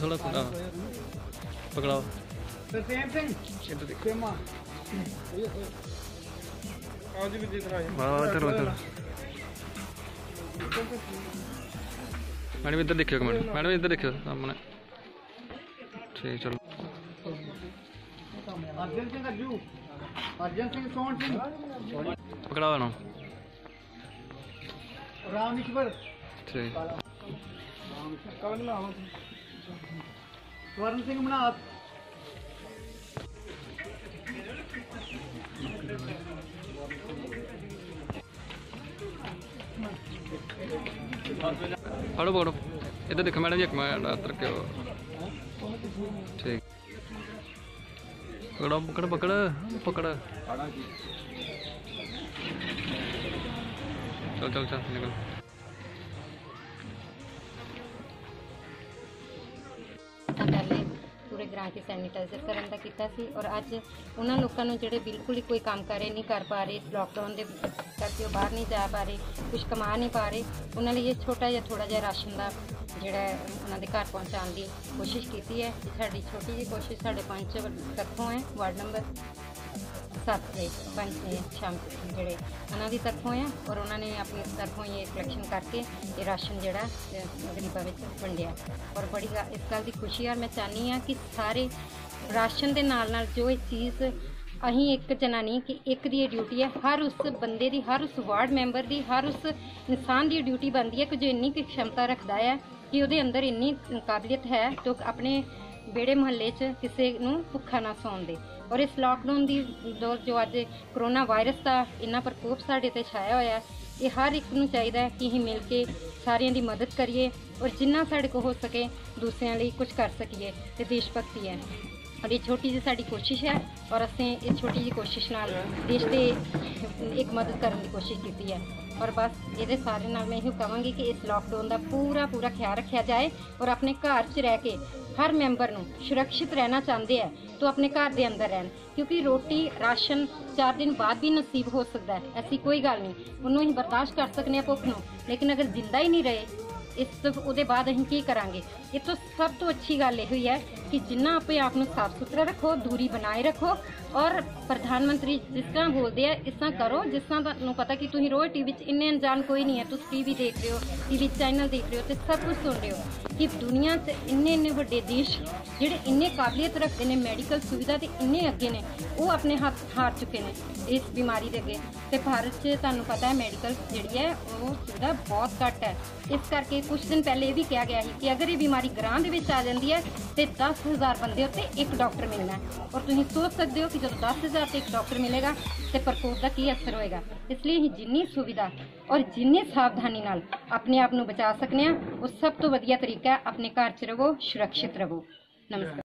थोड़ा पकड़ाओ मैडम इधर देखियो, मैडम इधर देखियो सामने। ठीक चलो। पकड़ाओ ना। ठीक। स्वर्ण सिंह मनात पढ़ो पढ़ो इधर देखो मैडम जी, एक मिनट रखे हो। ठीक पकड़ो, पकड़ पकड़ पकड़। चल चल चल निकल। पहले पूरे ग्रां की सैनिटाइजर करन दा कीता सी और अज उन्हां लोकां नूं जिहड़े बिल्कुल ही कोई काम करे नहीं कर पा रहे, इस लॉकडाउन के करके वो बाहर नहीं जा पा रहे, कुछ कमा नहीं पा रहे, उन्हां लई छोटा जिहा थोड़ा जिहा राशन का जिहड़ा उन्हां दे घर पहुँचाने की कोशिश की है। साडी छोटी जी कोशिश साढ़े 5 तरफों है, वार्ड नंबर 7 से 5 ने शाम जोड़े उन्होंने तरफों है और उन्होंने अपनी तरफों ये कलैक्शन करके ये राशन जोड़ा गरीबों में वंडिया। और बड़ी इस गल की खुशी है, मैं चाहनी हाँ कि सारे राशन के नाल जो ये चीज़ अहीं एक जनानी कि एक दी ड्यूटी है, हर उस बंदे की, हर उस वार्ड मैंबर की, हर उस इंसान की ड्यूटी बनती है कि जो इन्नी की क्षमता रखता है कि वो अंदर इन्नी काबिलियत है तो अपने बेड़े महल्ले च किसी नूं भुखा ना सौन दे। और इस लॉकडाउन की दौर जो अज करोना वायरस का इन्ना प्रकोप साढ़े ते छाया होया है, ये हर एक नूं चाहिदा है कि असीं मिल के सारिਆਂ ਦੀ मदद करिए और जिन्ना साढ़े को हो सके दूसरिਆਂ ਲਈ कुछ कर सकीए। तो देशभक्ति है और ये छोटी जी साड़ी कोशिश है और असें इस छोटी जी कोशिश नाल देश के एक मदद करने की कोशिश की है। और बस ये सारे नाल मैं यही कहांगी कि इस लॉकडाउन का पूरा पूरा ख्याल रखा जाए और अपने घर च रह के हर मैंबर नूं सुरक्षित रहना चाहते हैं तो अपने घर के अंदर रहन, क्योंकि रोटी राशन 4 दिन बाद भी नसीब हो सकता है, ऐसी कोई गल नहीं, उन्होंने ही बर्दाश्त कर सकते हैं भुख नूं, लेकिन अगर जिंदा ही नहीं रहे इस उहदे बाद असीं की करांगे। ये तो सब तो अच्छी गल यही है कि जिन्ना अपने आप को साफ सुथरा रखो, दूरी बनाए रखो और प्रधानमंत्री जिस तरह बोलते हैं इस तरह करो जिस तरह तुहानूं पता कि तुसीं रोज़ टीवी इन्ने अनजान कोई नहीं है, तुसीं टीवी देख रहे हो, टीवी चैनल देख रहे हो तो सब कुछ सुन रहे हो कि दुनिया च इन्ने इन्ने वड्डे देश जिहड़े इन्ने काबिलियत रखते हैं, मेडिकल सुविधा ते इन्ने अगे ने, वो अपने हाथ हार चुके हैं इस बीमारी के अगे। तो भारत च तुहानूं पता है मेडिकल जिहड़ी है वो सुविधा बहुत घट है, इस करके कुछ दिन पहले ये भी कहा गया है कि अगर ये बीमारी ग्रां दे विच आ जाती है तो 10,000 बंदे उत्ते एक डॉक्टर मिलना है। और तुसीं सोच सकते हो कि जब 10,000 से एक डॉक्टर मिलेगा तो प्रकोप का की असर होएगा। इसलिए जिन्नी सुविधा और जिन्नी सावधानी नाल अपने आप को बचा सकते हैं वो सब तो वधिया तरीका है, अपने घर च रहो, सुरक्षित रहो। नमस्कार।